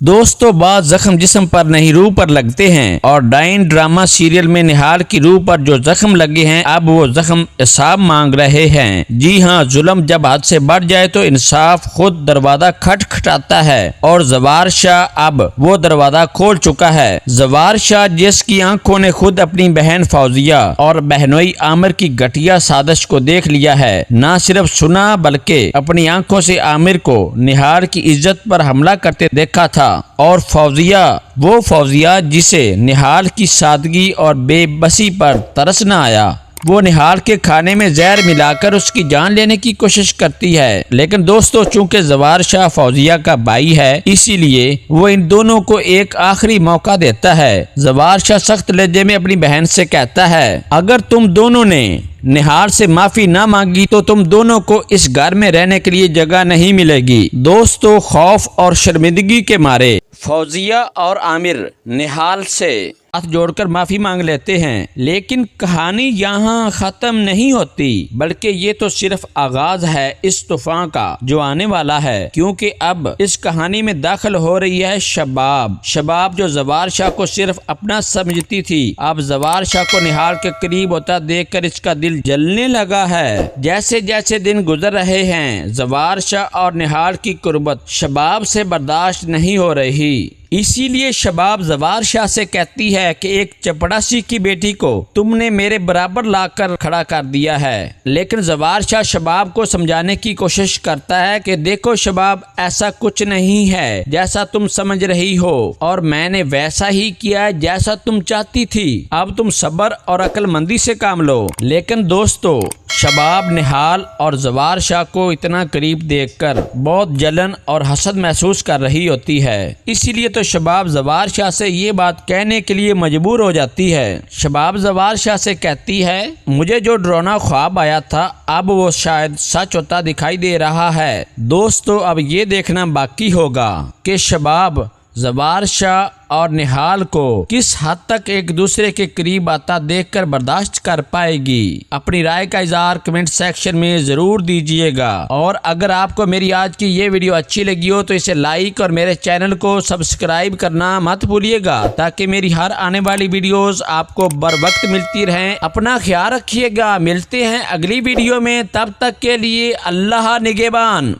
دوستو بعض زخم جسم پر نہیں روح پر لگتے ہیں، اور ڈائن ڈرامہ سیریل میں نہال کی روح پر جو زخم لگے ہیں اب وہ زخم حساب مانگ رہے ہیں۔ جی ہاں، ظلم جب حد سے بڑھ جائے تو انصاف خود دروازہ کھٹکھٹاتا ہے، اور زوار شاہ اب وہ دروازہ کھول چکا ہے۔ زوار شاہ جس کی آنکھوں نے خود اپنی بہن فوزیہ اور بہنوئی عامر کی گھٹیا سازش کو دیکھ لیا ہے، نہ صرف سنا بلکہ اپنی آنکھوں سے عامر کو نہال کی عزت پر حملہ کرتے دیکھا تھا، اور فوزیہ وہ فوزیہ جسے نہال کی سادگی اور بے بسی پر ترس نہ آیا، وہ نہال کے کھانے میں زہر ملا کر اس کی جان لینے کی کوشش کرتی ہے۔ لیکن دوستو، چونکہ زوار شاہ فوزیہ کا بھائی ہے، اسی لیے وہ ان دونوں کو ایک آخری موقع دیتا ہے۔ زوار شاہ سخت لہجے میں اپنی بہن سے کہتا ہے، اگر تم دونوں نے نہال سے معافی نہ مانگی تو تم دونوں کو اس گھر میں رہنے کے لیے جگہ نہیں ملے گی۔ دوستو، خوف اور شرمندگی کے مارے فوزیہ اور عامر نہال سے ہاتھ جوڑ کر معافی مانگ لیتے ہیں، لیکن کہانی یہاں ختم نہیں ہوتی، بلکہ یہ تو صرف آغاز ہے اس طوفان کا جو آنے والا ہے، کیونکہ اب اس کہانی میں داخل ہو رہی ہے شباب جو زوار شاہ کو صرف اپنا سمجھتی تھی، اب زوار شاہ کو نہال کے قریب ہوتا دیکھ کر اس کا دل جلنے لگا ہے۔ جیسے جیسے دن گزر رہے ہیں، زوار شاہ اور نہال کی قربت شباب سے برداشت نہیں ہو رہی۔ اسی لیے شباب زوار شاہ سے کہتی ہے کہ ایک چپڑاسی کی بیٹی کو تم نے میرے برابر لا کر کھڑا کر دیا ہے، لیکن زوار شاہ شباب کو سمجھانے کی کوشش کرتا ہے کہ دیکھو شباب، ایسا کچھ نہیں ہے جیسا تم سمجھ رہی ہو، اور میں نے ویسا ہی کیا ہے جیسا تم چاہتی تھی، اب تم صبر اور عقل مندی سے کام لو۔ لیکن دوستو، شباب نہال اور زوار شاہ کو اتنا قریب دیکھ کر بہت جلن اور حسد محسوس کر رہی ہوتی ہے، اسی لیے تو شباب زوار شاہ سے یہ بات کہنے کے لیے مجبور ہو جاتی ہے۔ شباب زوار شاہ سے کہتی ہے، مجھے جو ڈراؤنا خواب آیا تھا اب وہ شاید سچ ہوتا دکھائی دے رہا ہے۔ دوستو، اب یہ دیکھنا باقی ہوگا کہ شباب زوار شاہ اور نہال کو کس حد تک ایک دوسرے کے قریب آتا دیکھ کر برداشت کر پائے گی۔ اپنی رائے کا اظہار کمنٹ سیکشن میں ضرور دیجیے گا، اور اگر آپ کو میری آج کی یہ ویڈیو اچھی لگی ہو تو اسے لائک اور میرے چینل کو سبسکرائب کرنا مت بھولیے گا، تاکہ میری ہر آنے والی ویڈیوز آپ کو بر وقت ملتی رہیں۔ اپنا خیال رکھیے گا، ملتے ہیں اگلی ویڈیو میں، تب تک کے لیے اللہ نگہبان۔